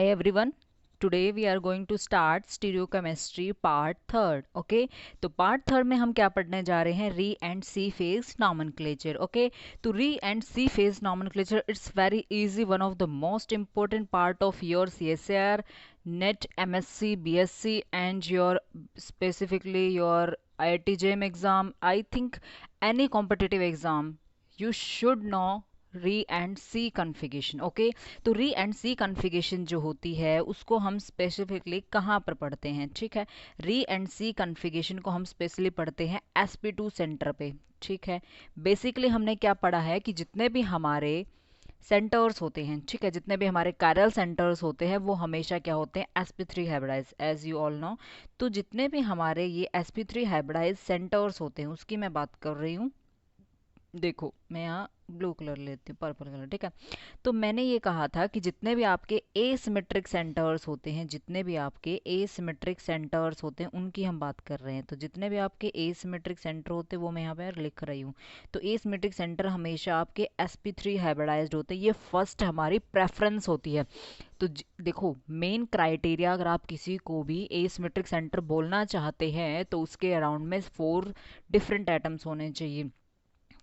Hi everyone. Today we are going to start stereochemistry part third. Okay, तो part third में हम क्या पढ़ने जा रहे हैं? Re and C phase nomenclature. Okay, तो री and C phase nomenclature it's very easy, one of the most important part of your CSIR, NET, MSc, BSc and your specifically your IIT JEM exam. I think any competitive exam you should know R and S configuration. Okay, तो री and S configuration जो होती है उसको हम specifically कहाँ पर पढ़ते हैं? ठीक है, री एंड सी कन्फिगेशन को हम स्पेशली पढ़ते हैं sp2 सेंटर पे. ठीक है, बेसिकली हमने क्या पढ़ा है कि जितने भी हमारे सेंटर्स होते हैं, ठीक है, जितने भी हमारे कायरल सेंटर्स होते हैं वो हमेशा क्या होते हैं? sp3 hybridise, as you all know. तो जितने भी हमारे ये sp3 हाइब्रिडाइज सेंटर्स होते हैं उसकी मैं बात कर रही हूँ. देखो मैं यहाँ ब्लू कलर लेती हूँ, पर्पल कलर. ठीक है, तो मैंने ये कहा था कि जितने भी आपके एसिमेट्रिक सेंटर्स होते हैं, जितने भी आपके एसिमेट्रिक सेंटर्स होते हैं उनकी हम बात कर रहे हैं. तो जितने भी आपके एसिमेट्रिक सेंटर होते हैं वो मैं यहाँ पे लिख रही हूँ. तो एसिमेट्रिक सेंटर हमेशा आपके sp3 हाइब्रिडाइज्ड होते हैं. ये फर्स्ट हमारी प्रेफरेंस होती है. तो देखो, मेन क्राइटेरिया अगर आप किसी को भी एसिमेट्रिक सेंटर बोलना चाहते हैं तो उसके अराउंड में 4 डिफरेंट एटम्स होने चाहिए.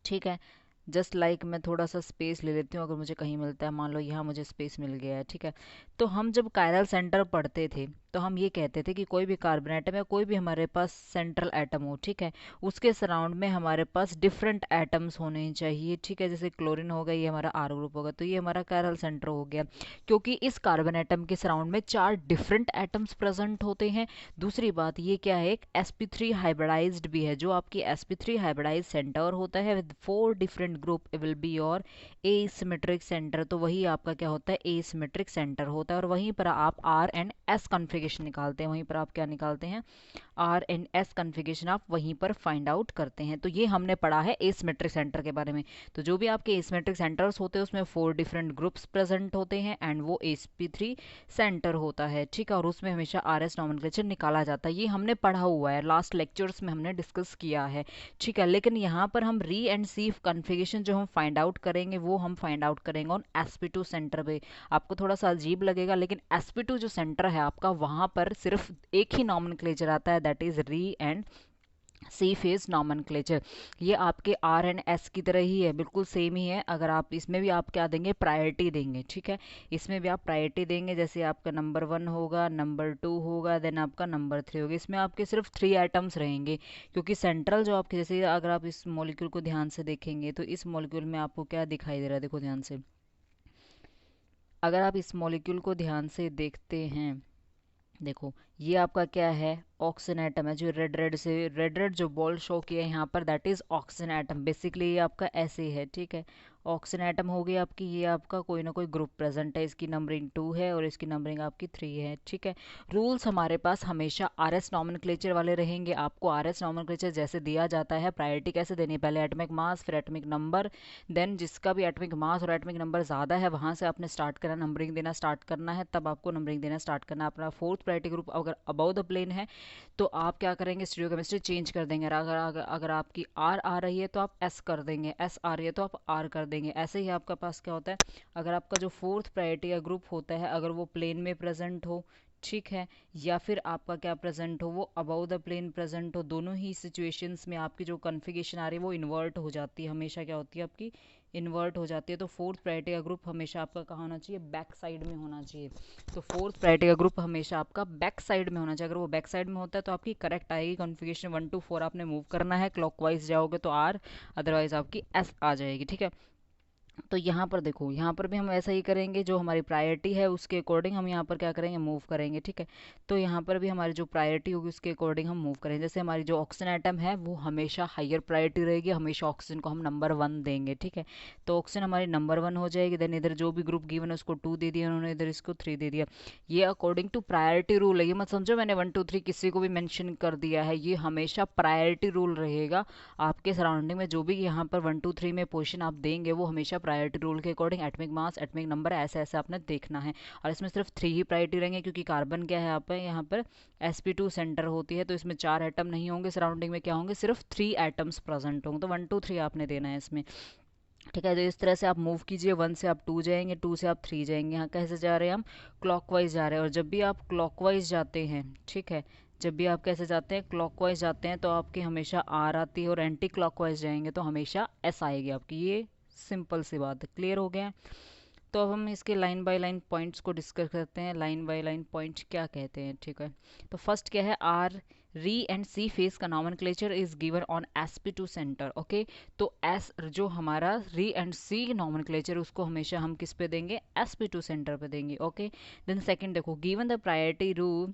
ठीक है, जस्ट लाइक मैं थोड़ा सा स्पेस ले लेती हूँ अगर मुझे कहीं मिलता है. मान लो यहाँ मुझे स्पेस मिल गया है. ठीक है, तो हम जब कायरल सेंटर पढ़ते थे तो हम ये कहते थे कि कोई भी कार्बन एटम या कोई भी हमारे पास सेंट्रल एटम हो, ठीक है, उसके सराउंड में हमारे पास डिफरेंट एटम्स होने चाहिए. ठीक है, जैसे क्लोरीन हो गया, ये हमारा आर ग्रुप होगा, तो ये हमारा कायरल सेंटर हो गया, क्योंकि इस कार्बन एटम के सराउंड में 4 डिफरेंट एटम्स प्रेजेंट होते हैं. दूसरी बात ये क्या है, एक sp3 हाइब्रिडाइज्ड भी है. जो आपकी sp3 हाइब्रिडाइज सेंटर होता है with 4 different group will be your asymmetric centre. तो वही आपका क्या होता है? एसिमेट्रिक सेंटर होता है. और वहीं पर आप आर एंड एस कन्फिगरेशन निकालते हैं. वहीं पर आप क्या निकालते हैं? आर एंड एस कन्फिगरेशन आप वहीं पर फाइंड आउट करते हैं. तो ये हमने पढ़ा है एसिमेट्रिक सेंटर के बारे में. तो जो भी आपके एसिमेट्रिक सेंटर्स होते हैं उसमें 4 डिफरेंट ग्रुप्स प्रेजेंट होते हैं एंड वो sp3 सेंटर होता है. ठीक है, और उसमें हमेशा आर एस नॉमेनक्लेचर निकाला जाता है. ये हमने पढ़ा हुआ है, लास्ट लेक्चर्स में हमने डिस्कस किया है. ठीक है, लेकिन यहाँ पर हम री एंड सी कन्फिगरेशन जो हम फाइंड आउट करेंगे वो हम फाइंड आउट करेंगे ऑन sp2 सेंटर पे. आपको थोड़ा सा अजीब लगेगा लेकिन sp2 जो सेंटर है आपका, वहाँ पर सिर्फ एक ही नॉमेनक्लेचर आता है, that is R and C phase nomenclature. ये आपके आर एंड एस की तरह ही है, बिल्कुल सेम ही है. अगर आप इसमें भी आप क्या देंगे? प्रायोरिटी देंगे. ठीक है, इसमें भी आप प्रायोरिटी देंगे. जैसे आपका नंबर 1 होगा, नंबर 2 होगा, देन आपका नंबर 3 होगा. इसमें आपके सिर्फ 3 आइटम्स रहेंगे, क्योंकि सेंट्रल जो आपके, जैसे अगर आप इस मॉलिक्यूल को ध्यान से देखेंगे तो इस मॉलिक्यूल में आपको क्या दिखाई दे रहा है? देखो ध्यान से, अगर आप इस मॉलिक्यूल को ध्यान से देखते हैं, देखो ये आपका क्या है? ऑक्सीजन एटम है. जो रेड रेड से रेड रेड जो बॉल शो किया है यहाँ पर, that is oxygen atom. Basically ये आपका ऐसे है. ठीक है, ऑक्सीजन एटम हो गई आपकी. ये आपका कोई ना कोई ग्रुप प्रेजेंट है, इसकी नंबरिंग 2 है और इसकी नंबरिंग आपकी 3 है. ठीक है, रूल्स हमारे पास हमेशा आर एस नॉमेनक्लेचर वाले रहेंगे. आपको आर एस नॉमेनक्लेचर जैसे दिया जाता है, प्रायोरिटी कैसे देनी है? पहले एटमिक मास, फिर एटमिक नंबर, देन जिसका भी एटमिक मास और एटमिक नंबर ज़्यादा है वहाँ से आपने स्टार्ट करना, नंबरिंग देना स्टार्ट करना है, तब आपको नंबरिंग देना स्टार्ट करना है. अपना फोर्थ प्रायोरिटी ग्रुप अगर अबव द प्लेन है तो आप क्या करेंगे? स्टीरियोकेमिस्ट्री चेंज कर देंगे. अगर आपकी आर आ रही है तो आप एस कर देंगे, एस आ रही है तो आप आर कर देंगे. ऐसे ही आपका पास क्या होता है? अगर आपका जो फोर्थ प्रायोरिटी का ग्रुप होता है अगर वो प्लेन में प्रेजेंट हो, ठीक है, या फिर आपका क्या प्रेजेंट हो? वो अबव द प्लेन प्रेजेंट हो, दोनों ही सिचुएशंस में आपकी जो कन्फिगरेशन आ रही है वो इन्वर्ट हो जाती है. हमेशा क्या होती है आपकी? इन्वर्ट हो जाती है. तो फोर्थ प्रायोरिटी का ग्रुप हमेशा आपका कहाँ होना चाहिए? बैक साइड में होना चाहिए. तो फोर्थ प्रायोरिटी का ग्रुप हमेशा आपका बैक साइड में होना चाहिए. अगर वो बैक साइड में होता है तो आपकी करेक्ट आएगी. कॉन्फ़िगरेशन 1 to 4 आपने मूव करना है, क्लॉकवाइज जाओगे तो आर, अदरवाइज आपकी एस आ जाएगी. ठीक है, तो यहाँ पर देखो, यहाँ पर भी हम ऐसा ही करेंगे. जो हमारी प्रायोरिटी है उसके अकॉर्डिंग हम यहाँ पर क्या करेंगे? मूव करेंगे. ठीक है, तो यहाँ पर भी हमारी जो प्रायोरिटी होगी उसके अकॉर्डिंग हम मूव करेंगे. जैसे हमारी जो ऑक्सीजन एटम है वो हमेशा हायर प्रायोरिटी रहेगी, हमेशा ऑक्सीजन को हम नंबर 1 देंगे. ठीक है, तो ऑक्सीजन हमारी नंबर 1 हो जाएगी. देन इधर जो भी ग्रुप गिवन है उसको 2 दे दिया उन्होंने, इधर इसको 3 दे दिया. ये अकॉर्डिंग टू प्रायोरिटी रूल है. ये मत समझो मैंने 1 2 3 किसी को भी मेंशन कर दिया है. ये हमेशा प्रायोरिटी रूल रहेगा. आपके सराउंडिंग में जो भी यहाँ पर 1 2 3 में पोजीशन आप देंगे वो हमेशा प्रायोरिटी रूल के according atomic mass, atomic number, ऐसे ऐसे आपने देखना है. और इसमें सिर्फ 3 ही प्रायोरिटी रहेंगे, क्योंकि कार्बन क्या है यहाँ पर sp2 सेंटर होती है, तो इसमें 4 एटम नहीं होंगे. सराउंडिंग में क्या होंगे? सिर्फ 3 एटम्स प्रेजेंट होंगे. तो 1 2 3 आपने देना है इसमें. ठीक है। तो इस तरह से आप मूव कीजिए, 1 से आप 2 जाएंगे, 2 से आप 3 जाएंगे। यहाँ कैसे जा रहे हैं हम, क्लॉकवाइज जा रहे हैं। और जब भी आप क्लॉकवाइज जाते हैं, ठीक है, जब भी आप कैसे जाते हैं, क्लॉकवाइज जाते हैं, तो आपकी हमेशा आर आती है, और एंटी क्लॉकवाइज जाएंगे तो हमेशा एस आएगी आपकी। ये सिंपल सी बात है, क्लियर हो गया। तो अब हम इसके लाइन बाय लाइन पॉइंट्स को डिस्कस करते हैं। लाइन बाय लाइन पॉइंट्स क्या कहते हैं, ठीक है। तो फर्स्ट क्या है, R re and C phase का nomenclature is given on sp2 centre. Okay, तो एस जो हमारा री एंड सी नॉमेनक्लेचर, उसको हमेशा हम किस पे देंगे, sp2 सेंटर पे देंगे। ओके, देन सेकंड देखो, given the priority rule,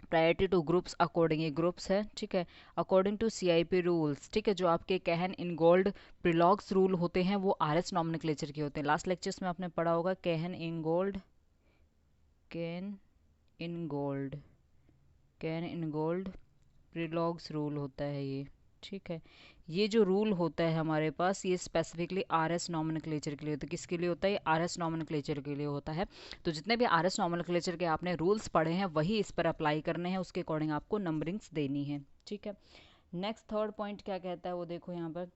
priority two groups according, ये ग्रुप्स है, ठीक है, अकॉर्डिंग टू सीआईपी रूल्स, ठीक है। जो आपके कैहन इन गोल्ड प्रिलॉग्स रूल होते हैं वो आरएस नॉमेनक्लेचर के होते हैं। लास्ट लेक्चर्स में आपने पढ़ा होगा Cahn Ingold, Cahn Ingold, Cahn Ingold Prelog's rule होता है ये, ठीक है। ये जो रूल होता है हमारे पास, ये स्पेसिफिकली आरएस नॉमेनक्लेचर के लिए होता है। किसके लिए होता है, ये आरएस नॉमेनक्लेचर के लिए होता है। तो जितने भी आरएस नॉमेनक्लेचर के आपने रूल्स पढ़े हैं वही इस पर अप्लाई करने हैं, उसके अकॉर्डिंग आपको नंबरिंग्स देनी है, ठीक है। नेक्स्ट थर्ड पॉइंट क्या कहता है वो देखो यहाँ पर,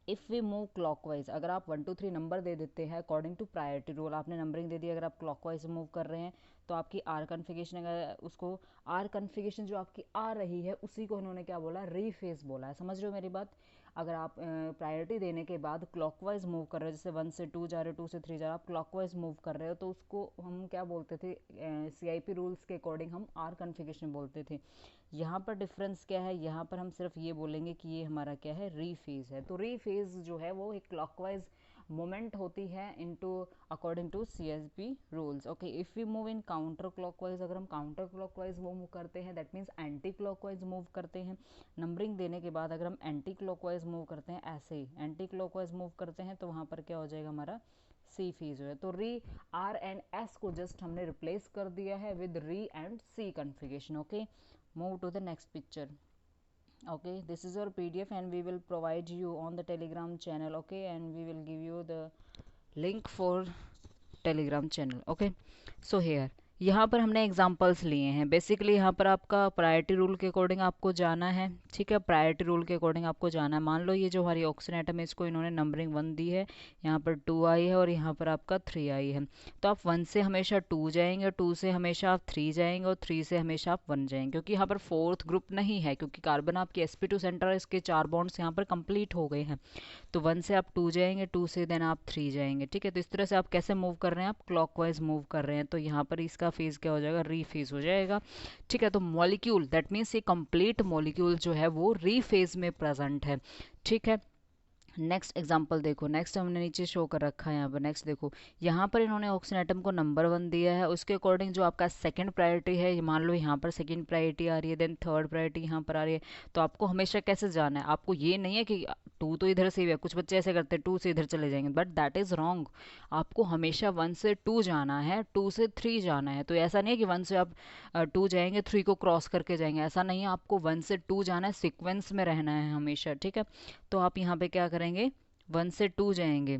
इफ़ वी मूव क्लॉकवाइज, अगर आप 1 2 3 नंबर दे देते हैं अकॉर्डिंग टू प्रायोरिटी रूल, आपने नंबरिंग दे दी, अगर आप क्लॉकवाइज मूव कर रहे हैं तो आपकी आर कन्फिगेशन, अगर उसको आर कन्फिगेशन जो आपकी आ रही है उसी को इन्होंने क्या बोला, रीफेस बोला है। समझ रहे हो मेरी बात। अगर आप प्रायोरिटी देने के बाद क्लॉकवाइज मूव कर रहे हो, जैसे 1 से 2 जा रहे हो, 2 से 3 जा रहे हो, आप क्लॉकवाइज मूव कर रहे हो, तो उसको हम क्या बोलते थे, सीआईपी रूल्स के अकॉर्डिंग हम आर कन्फिगेशन बोलते थे। यहाँ पर डिफरेंस क्या है, यहाँ पर हम सिर्फ ये बोलेंगे कि ये हमारा क्या है, री फेज है। तो री फेज जो है वो एक क्लॉकवाइज मोमेंट होती है into according to CSP rules. Okay, if we move in counter clockwise, अगर हम काउंटर क्लॉकवाइज मूव करते हैं that means anti clockwise move करते हैं। नंबरिंग देने के बाद अगर हम एंटी क्लॉकवाइज मूव करते हैं, ऐसे ही एंटी क्लॉकवाइज मूव करते हैं, तो वहाँ पर क्या हो जाएगा हमारा, सी फेज है। तो री आर एंड एस को जस्ट हमने रिप्लेस कर दिया है with R and S configuration. Okay, move to the next picture. Okay, this is your pdf and we will provide you on the telegram channel. Okay, and we will give you the link for telegram channel. Okay, so here यहाँ पर हमने examples लिए हैं। Basically यहाँ पर आपका priority rule के according आपको जाना है, ठीक है, प्रायोरिटी रूल के अकॉर्डिंग आपको जाना है। मान लो ये जो हमारी ऑक्सीजन एटम है इसको इन्होंने नंबरिंग 1 दी है, यहाँ पर 2 आई है और यहाँ पर आपका 3 आई है। तो आप 1 से हमेशा 2 जाएंगे, 2 से हमेशा आप 3 जाएंगे और 3 से हमेशा आप 1 जाएंगे, क्योंकि यहाँ पर फोर्थ ग्रुप नहीं है, क्योंकि कार्बन आपकी sp2 सेंटर है, इसके 4 बॉन्ड्स यहाँ पर कंप्लीट हो गए हैं। तो 1 से आप 2 जाएंगे, 2 से देन आप 3 जाएंगे, ठीक है। तो इस तरह से आप कैसे मूव कर रहे हैं, आप क्लॉकवाइज मूव कर रहे हैं, तो यहाँ पर इसका फेज क्या हो जाएगा, री फेज हो जाएगा, ठीक है। तो मॉलिक्यूल दैट मीन्स ये कंप्लीट मॉलिक्यूल जो है वो री फेज में प्रेजेंट है, ठीक है। नेक्स्ट एग्जाम्पल देखो, नेक्स्ट हमने नीचे शो कर रखा है यहाँ पर। नेक्स्ट देखो, यहाँ पर इन्होंने ऑक्सीजन एटम को नंबर 1 दिया है, उसके अकॉर्डिंग जो आपका सेकंड प्रायोरिटी है, मान लो यहाँ पर सेकंड प्रायोरिटी आ रही है, देन थर्ड प्रायोरिटी यहाँ पर आ रही है। तो आपको हमेशा कैसे जाना है, आपको ये नहीं है कि 2 तो इधर से ही है, कुछ बच्चे ऐसे करते हैं 2 से इधर चले जाएंगे, बट दैट इज़ रॉन्ग। आपको हमेशा 1 से 2 जाना है, 2 से 3 जाना है। तो ऐसा नहीं है कि 1 से आप 2 जाएंगे 3 को क्रॉस करके जाएंगे, ऐसा नहीं है। आपको 1 से 2 जाना है, सिक्वेंस में रहना है हमेशा, ठीक है। तो आप यहाँ पे क्या करेंगे, 1 से 2 जाएंगे,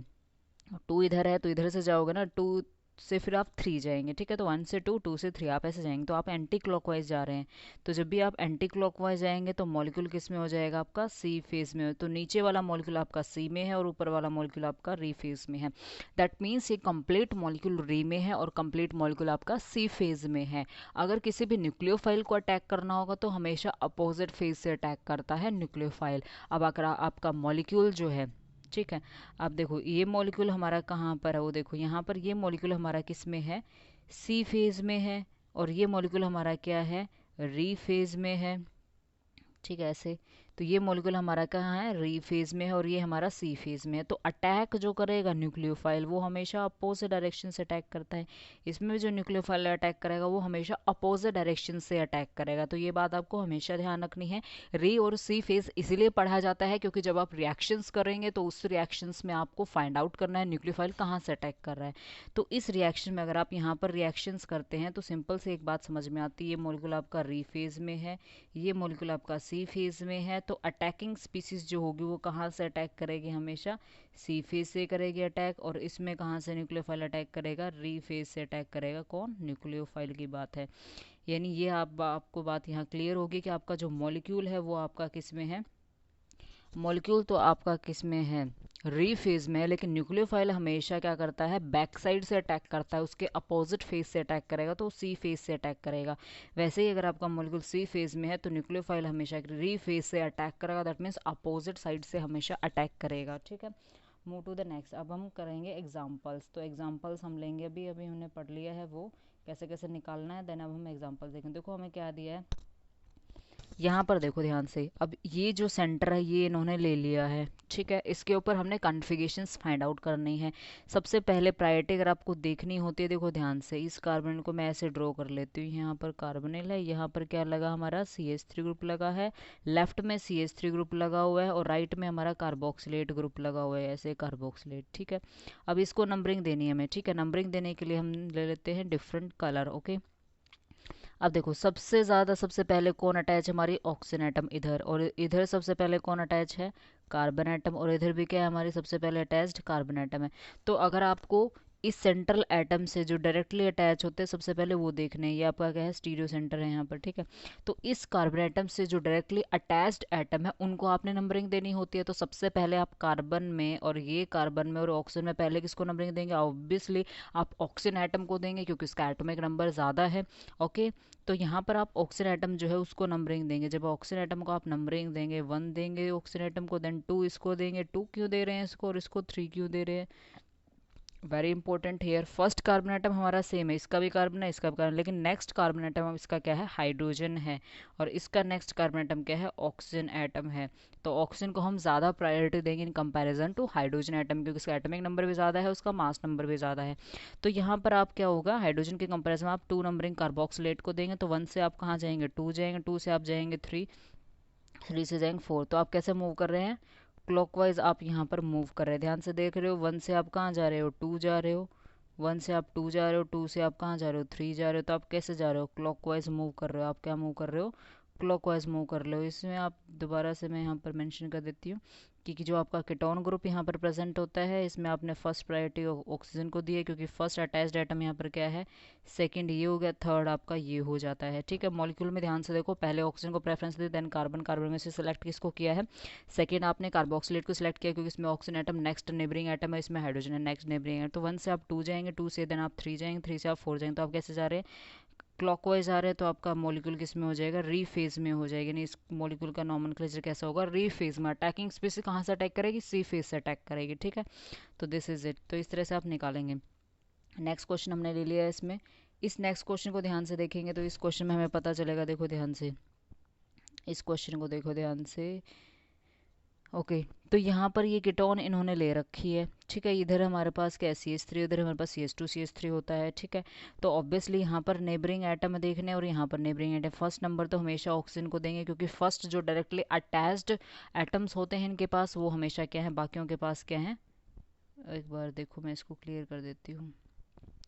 2 इधर है तो इधर से जाओगे ना, 2 से फिर आप 3 जाएंगे, ठीक है। तो 1 से 2, 2 से 3 आप ऐसे जाएंगे, तो आप एंटी क्लॉकवाइज जा रहे हैं। तो जब भी आप एंटी क्लॉकवाइज जाएंगे तो मॉलिक्यूल किस में हो जाएगा, आपका सी फेज में। तो नीचे वाला मॉलिक्यूल आपका सी में है और ऊपर वाला मॉलिक्यूल आपका री फेज में है। दैट मीन्स ये कंप्लीट मॉलिक्यूल री में है और कंप्लीट मॉलिक्यूल आपका सी फेज में है। अगर किसी भी न्यूक्लियोफाइल को अटैक करना होगा तो हमेशा अपोजिट फेज से अटैक करता है न्यूक्लियोफाइल। अब अगर आपका मॉलिक्यूल जो है, ठीक है, आप देखो ये मॉलिक्यूल हमारा कहाँ पर है, वो देखो यहाँ पर ये मॉलिक्यूल हमारा किस में है, सी फेज में है, और ये मॉलिक्यूल हमारा क्या है, री फेज में है, ठीक है ऐसे। तो ये मॉलिक्यूल हमारा कहाँ है, री फेज में है, और ये हमारा सी फेज में है। तो अटैक जो करेगा न्यूक्लियोफाइल वो हमेशा अपोजिट डायरेक्शन से अटैक करता है। इसमें भी जो न्यूक्लियोफाइल अटैक करेगा वो हमेशा अपोजिट डायरेक्शन से अटैक करेगा। तो ये बात आपको हमेशा ध्यान रखनी है। री और सी फेज इसीलिए पढ़ा जाता है क्योंकि जब आप रिएक्शंस करेंगे तो उस रिएक्शंस में आपको फाइंड आउट करना है न्यूक्लियोफाइल कहाँ से अटैक कर रहा है। तो इस रिएक्शन में अगर आप यहाँ पर रिएक्शंस करते हैं तो सिंपल से एक बात समझ में आती है, ये मॉलिक्यूल आपका री फेज में है, ये मॉलिक्यूल आपका सी फेज में है। तो अटैकिंग स्पीसीज जो होगी वो कहाँ से अटैक करेगी, हमेशा सी फेज से करेगी अटैक। और इसमें कहाँ से न्यूक्लियोफाइल अटैक करेगा, री फेज से अटैक करेगा। कौन, न्यूक्लियोफाइल की बात है। यानी ये आपको बात यहाँ क्लियर होगी कि आपका जो मॉलिक्यूल है वो आपका किस में है, मॉलिक्यूल तो आपका किस में है, री फेज में है, लेकिन न्यूक्लियोफाइल हमेशा क्या करता है, बैक साइड से अटैक करता है, उसके अपोजिट फेज से अटैक करेगा, तो सी फेज से अटैक करेगा। वैसे ही अगर आपका मॉलिक्यूल सी फेज में है तो न्यूक्लियोफाइल हमेशा री फेज से अटैक करेगा, दैट मीन्स अपोजिट साइड से हमेशा अटैक करेगा। ठीक है, मूव टू द नेक्स्ट। अब हम करेंगे एग्जाम्पल्स। तो एग्जाम्पल्स हम लेंगे, अभी अभी हमने पढ़ लिया है वो कैसे कैसे निकालना है, देन अब हम एग्जाम्पल्स देखेंगे। देखो हमें क्या दिया है यहाँ पर, देखो ध्यान से। अब ये जो सेंटर है ये इन्होंने ले लिया है, ठीक है। इसके ऊपर हमने कॉन्फ़िगरेशंस फाइंड आउट करनी है। सबसे पहले प्रायोरिटी अगर आपको देखनी होती है, देखो ध्यान से, इस कार्बन को मैं ऐसे ड्रॉ कर लेती हूँ। यहाँ पर कार्बोनिल है, यहाँ पर क्या लगा हमारा CH3 ग्रुप लगा है, लेफ्ट में CH3 ग्रुप लगा हुआ है और राइट में हमारा कार्बोक्सिलेट ग्रुप लगा हुआ है, ऐसे कार्बोक्सिलेट। ठीक है, अब इसको नंबरिंग देनी है हमें। ठीक है, नंबरिंग देने के लिए हम ले लेते हैं डिफरेंट कलर। ओके, अब देखो सबसे ज़्यादा सबसे पहले कौन अटैच है, हमारी ऑक्सीजन एटम इधर, और इधर सबसे पहले कौन अटैच है, कार्बन एटम, और इधर भी क्या है, हमारी सबसे पहले अटैच्ड कार्बन एटम है। तो अगर आपको इस सेंट्रल एटम से जो डायरेक्टली अटैच होते हैं सबसे पहले वो देखने हैं, ये आपका क्या है, स्टीरियो सेंटर है यहाँ पर। ठीक है, तो इस कार्बन एटम से जो डायरेक्टली अटैच्ड एटम है उनको आपने नंबरिंग देनी होती है। तो सबसे पहले आप कार्बन में और ये कार्बन में और ऑक्सीजन में पहले किसको नंबरिंग देंगे, ऑब्वियसली आप ऑक्सीजन एटम को देंगे क्योंकि उसका एटॉमिक नंबर ज़्यादा है। ओके, तो यहाँ पर आप ऑक्सीजन एटम जो है उसको नंबरिंग देंगे। जब ऑक्सीजन एटम को आप नंबरिंग देंगे, 1 देंगे ऑक्सीजन एटम को, देन 2 इसको देंगे। 2 क्यों दे रहे हैं इसको, और इसको 3 क्यों दे रहे हैं, very important here. First carbon atom हमारा सेम है, इसका भी कार्बन है, इसका भी कार्बन, लेकिन नेक्स्ट कार्बन एटम अब इसका क्या है, हाइड्रोजन है, और इसका नेक्स्ट कार्बन एटम क्या है, ऑक्सीजन एटम है। तो ऑक्सीजन को हम ज़्यादा प्रायोरिटी देंगे in comparison to hydrogen atom, क्योंकि इसका एटॉमिक नंबर भी ज़्यादा है, उसका मास नंबर भी ज़्यादा है। तो यहाँ पर आप क्या होगा, हाइड्रोजन के कंपेरिजन में आप 2 नंबरिंग कार्बोक्सिलेट को देंगे, तो 1 से आप कहाँ जाएंगे, 2 जाएंगे, 2 से आप जाएंगे 3, 3 से जाएंगे 4। तो आप कैसे मूव कर रहे हैं, क्लॉकवाइज आप यहाँ पर मूव कर रहे हैं। ध्यान से देख रहे हो, 1 से आप कहाँ जा रहे हो, 2 जा रहे हो, 1 से आप 2 जा रहे हो, 2 से आप कहाँ जा रहे हो, 3 जा रहे हो। तो आप कैसे जा रहे हो, क्लॉकवाइज मूव कर रहे हो। आप क्या मूव कर रहे हो, क्लॉकवाइज मूव कर रहे हो। इसमें आप दोबारा से मैं यहाँ पर मेंशन कर देती हूँ कि जो आपका कीटोन ग्रुप यहाँ पर प्रेजेंट होता है, इसमें आपने फर्स्ट प्रायोरिटी ऑक्सीजन को दी है क्योंकि फर्स्ट अटैच्ड एटम यहाँ पर क्या है, सेकंड ये हो गया, थर्ड आपका ये हो जाता है। ठीक है, मॉलिक्यूल में ध्यान से देखो, पहले ऑक्सीजन को प्रेफरेंस दी, देन कार्बन, कार्बन में से सिलेक्ट किसको किया है, सेकंड आपने कार्बोक्सिलेट को सिलेक्ट किया क्योंकि इसमें oxygen atom next neighbouring atom है, इसमें हाइड्रोजन है नेक्स्ट नेबरिंग है। तो 1 से आप 2 जाएंगे, 2 से देन आप 3 जाएंगे, 3 से आप 4 जाएंगे। तो आप कैसे जा रहे हैं, क्लॉकवाइज आ रहे हैं। तो आपका मॉलिक्यूल किस में हो जाएगा, री फेज में हो जाएगा। यानी इस मॉलिक्यूल का नॉमेनक्लेचर कैसा होगा, री फेज में। अटैकिंग स्पीसीज कहाँ से अटैक करेगी, सी फेज से अटैक करेगी। ठीक है, तो दिस इज इट। तो इस तरह से आप निकालेंगे। नेक्स्ट क्वेश्चन हमने ले लिया है इसमें। इस नेक्स्ट क्वेश्चन को ध्यान से देखेंगे तो इस क्वेश्चन में हमें पता चलेगा, देखो ध्यान से, इस क्वेश्चन को देखो ध्यान से। ओके, तो यहाँ पर ये कीटोन इन्होंने ले रखी है। ठीक है, इधर हमारे पास क्या है, CH3, उधर हमारे पास CH2 होता है। ठीक है, तो ऑब्वियसली यहाँ पर नेबरिंग एटम देखने और यहाँ पर नेबरिंग एटम, फर्स्ट नंबर तो हमेशा ऑक्सीजन को देंगे क्योंकि फर्स्ट जो डायरेक्टली अटैच्ड एटम्स होते हैं इनके पास वो हमेशा क्या है, बाकियों के पास क्या है। एक बार देखो मैं इसको क्लियर कर देती हूँ।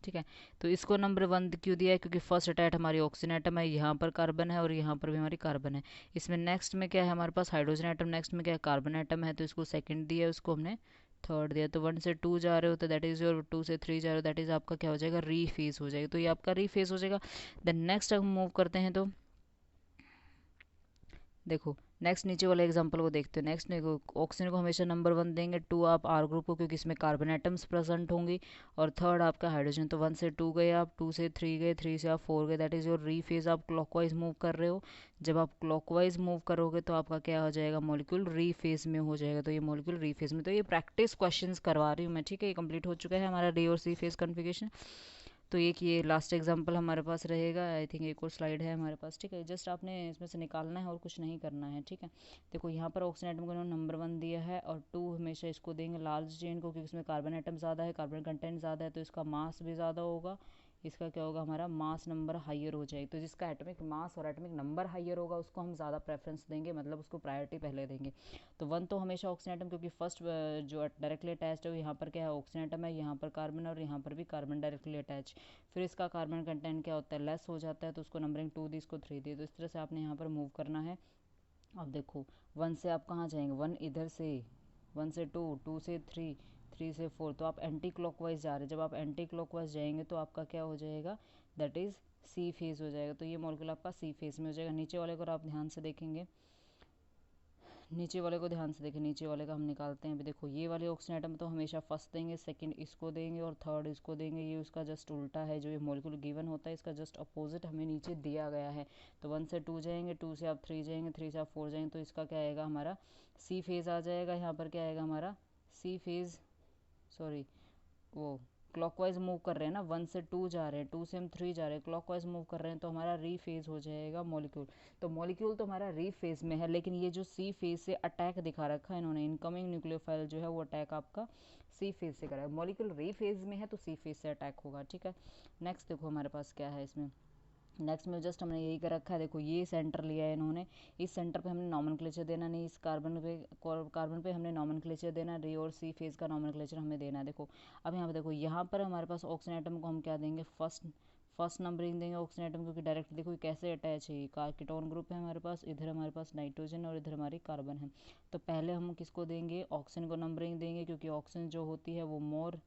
ठीक है, तो इसको नंबर 1 क्यों दिया है, क्योंकि फर्स्ट अटैच हमारी ऑक्सीजन एटम है, यहाँ पर कार्बन है और यहाँ पर भी हमारी कार्बन है। इसमें नेक्स्ट में क्या है, हमारे पास हाइड्रोजन एटम, नेक्स्ट में क्या है, कार्बन एटम है, तो इसको सेकंड दिया, उसको हमने थर्ड दिया। तो 1 से 2 जा रहे हो तो दैट इज़ योर, 2 से 3 जा रहे हो दैट इज़ आपका क्या हो जाएगा, री फेज हो जाएगा। तो ये आपका री फेज हो जाएगा। देन नेक्स्ट हम मूव करते हैं, तो देखो नेक्स्ट नीचे वाले एग्जांपल को देखते हैं। नेक्स्ट ऑक्सीजन को हमेशा नंबर 1 देंगे, 2 आप आर ग्रुप को क्योंकि इसमें कार्बन एटम्स प्रेजेंट होंगी, और थर्ड आपका हाइड्रोजन। तो 1 से 2 गए आप, 2 से 3 गए, 3 से आप 4 गए, दैट इज़ योर री फेज। आप क्लॉकवाइज मूव कर रहे हो। जब आप क्लॉकवाइज मूव करोगे तो आपका क्या हो जाएगा, मॉलिक्यूल री फेज में हो जाएगा। तो ये मॉलिक्यूल री फेज में, तो ये प्रैक्टिस क्वेश्चंस करवा रही हूँ मैं। ठीक है, ये कंप्लीट हो चुका है हमारा डी और सी फेज कन्फिगरेशन। तो एक ये लास्ट एग्जांपल हमारे पास रहेगा। आई थिंक एक और स्लाइड है हमारे पास। ठीक है, जस्ट आपने इसमें से निकालना है और कुछ नहीं करना है। ठीक है, देखो यहाँ पर ऑक्सीजन एटम को नंबर 1 दिया है और 2 हमेशा इसको देंगे लार्ज चेन को क्योंकि इसमें कार्बन एटम ज़्यादा है, कार्बन कंटेंट ज़्यादा है, तो इसका मास भी ज़्यादा होगा। इसका क्या होगा, हमारा मास नंबर हाइयर हो जाएगा। तो जिसका एटॉमिक मास और एटॉमिक नंबर हाइयर होगा उसको हम ज़्यादा प्रेफरेंस देंगे, मतलब उसको प्रायोरिटी पहले देंगे। तो 1 तो हमेशा ऑक्सीजन एटम क्योंकि फर्स्ट जो डायरेक्टली अटैच्ड है यहाँ पर क्या है, ऑक्सीजन एटम है, यहाँ पर कार्बन और यहाँ पर भी कार्बन डायरेक्टली अटैच। फिर इसका कार्बन कंटेंट क्या होता है, लेस हो जाता है, तो उसको नंबरिंग 2 दी, इसको 3 दी। तो इस तरह से आपने यहाँ पर मूव करना है। अब देखो 1 से आप कहाँ जाएंगे, 1 इधर से, 1 से 2, 2 से 3, 3 से 4। तो आप एंटी क्लॉकवाइज जा रहे हैं। जब आप एंटी क्लॉकवाइज जाएंगे तो आपका क्या हो जाएगा, दैट इज़ सी फेज हो जाएगा। तो ये मॉलिक्यूल आपका सी फेज में हो जाएगा। नीचे वाले को आप ध्यान से देखेंगे, नीचे वाले को ध्यान से देखें, नीचे वाले का हम निकालते हैं। अभी देखो ये वाले ऑक्सीजन एटम तो हमेशा फर्स्ट देंगे, सेकंड इसको देंगे और थर्ड इसको देंगे। ये उसका जस्ट उल्टा है, जो ये मॉलिक्यूल गिवन होता है इसका जस्ट अपोजिट हमें नीचे दिया गया है। तो 1 से 2 जाएंगे, 2 से आप 3 जाएंगे, 3 से आप 4 जाएंगे, तो इसका क्या आएगा हमारा सी फेज़ आ जाएगा। यहाँ पर क्या आएगा हमारा सी फेज़, सॉरी वो क्लॉकवाइज मूव कर रहे हैं ना, 1 से 2 जा रहे हैं, 2 से हम 3 जा रहे हैं, क्लॉकवाइज मूव कर रहे हैं, तो हमारा री फेज हो जाएगा मॉलिक्यूल। तो मॉलिक्यूल तो हमारा री फेज में है, लेकिन ये जो सी फेज से अटैक दिखा रखा है इन्होंने, इनकमिंग न्यूक्लियोफाइल जो है वो अटैक आपका सी फेज से करा है। मॉलिक्यूल री फेज में है तो सी फेज से अटैक होगा, ठीक है। नेक्स्ट देखो हमारे पास क्या है इसमें, नेक्स्ट में जस्ट हमने यही कर रखा है। देखो ये सेंटर लिया है इन्होंने, इस सेंटर पे हमने नॉमेनक्लेचर देना नहीं, इस कार्बन पे हमने नॉमेनक्लेचर देना, री और सी फेज का नॉमेनक्लेचर हमें देना है। देखो अब यहाँ पे देखो, यहाँ पर हमारे पास ऑक्सीजन एटम को हम क्या देंगे, फर्स्ट नंबरिंग देंगे ऑक्सीजन एटम, क्योंकि डायरेक्ट देखो कैसे अटैच है, कीटोन ग्रुप है हमारे पास, इधर हमारे पास नाइट्रोजन और इधर हमारी कार्बन है। तो पहले हम किसको देंगे, ऑक्सीजन को नंबरिंग देंगे, क्योंकि ऑक्सीजन जो होती है वो मोर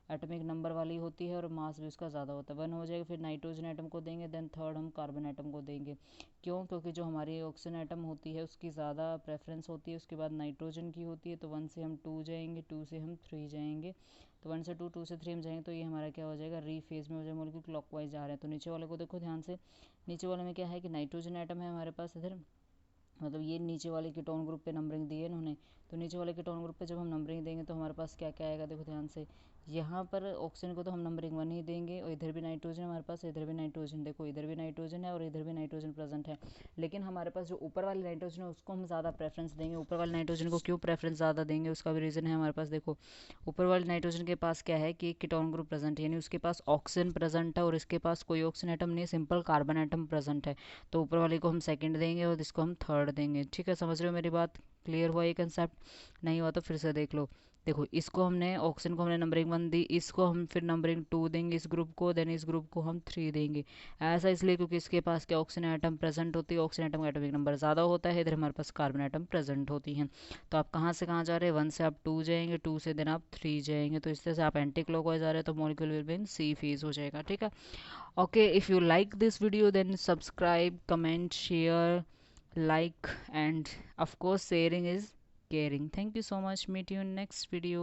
एटॉमिक नंबर वाली होती है और मास भी उसका ज़्यादा होता है, 1 हो जाएगा। फिर नाइट्रोजन एटम को देंगे, देन थर्ड हम कार्बन एटम को देंगे। क्यों, क्योंकि जो हमारी ऑक्सीजन एटम होती है उसकी ज़्यादा प्रेफरेंस होती है, उसके बाद नाइट्रोजन की होती है। तो 1 से हम 2 जाएंगे, 2 से हम 3 जाएंगे, तो 1 से 2, 2 से 3 हम जाएंगे, तो ये हमारा क्या हो जाएगा, री फेज में हो जाएगा, मॉलिक्यूल क्लॉकवाइज जा रहे हैं। तो नीचे वाले को देखो ध्यान से, नीचे वाले में क्या है कि नाइट्रोजन एटम है हमारे पास इधर, मतलब ये नीचे वाले कीटोन ग्रुप पे नंबरिंग दी है इन्होंने। तो नीचे वाले कीटोन ग्रुप पे जब हम नंबरिंग देंगे तो हमारे पास क्या क्या आएगा, देखो ध्यान से, यहाँ पर ऑक्सीजन को तो हम नंबरिंग 1 ही देंगे, और इधर भी नाइट्रोजन हमारे पास, इधर भी नाइट्रोजन, देखो इधर भी नाइट्रोजन है और इधर भी नाइट्रोजन प्रेजेंट है। लेकिन हमारे पास जो ऊपर वाली नाइट्रोजन है उसको हम ज़्यादा प्रेफरेंस देंगे। ऊपर वाले नाइट्रोजन को क्यों प्रेफरेंस ज़्यादा देंगे, उसका भी रीज़न है हमारे पास। देखो ऊपर वाले नाइट्रोजन के पास क्या है कि एक कीटोन ग्रुप प्रेजेंट है, यानी उसके पास ऑक्सीजन प्रेजेंट है और इसके पास कोई ऑक्सीजन एटम नहीं है, सिंपल कार्बन एटम प्रेजेंट है। तो ऊपर वाले को हम सेकंड देंगे और इसको हम थर्ड देंगे, ठीक है। समझ रहे हो मेरी बात, क्लियर हुआ ये कंसेप्ट, नहीं हुआ तो फिर से देख लो। देखो इसको हमने ऑक्सीजन को हमने नंबरिंग 1 दी, इसको हम फिर नंबरिंग 2 देंगे इस ग्रुप को, देन इस ग्रुप को हम 3 देंगे। ऐसा इसलिए क्योंकि इसके पास क्या ऑक्सीजन एटम प्रेजेंट होती है, ऑक्सीजन एटम का एटॉमिक नंबर ज़्यादा होता है, इधर हमारे पास कार्बन एटम प्रेजेंट होती हैं। तो आप कहाँ से कहाँ जा रहे हैं, 1 से आप 2 जाएंगे, 2 से देन आप 3 जाएंगे, तो इस तरह से आप एंटी क्लॉकवाइज आ रहे हैं, तो molecule will be in S phase हो जाएगा, ठीक है। Okay, if you like this video then subscribe, comment, share, like, and of course sharing is caring. Thank you so much, meet you in next video.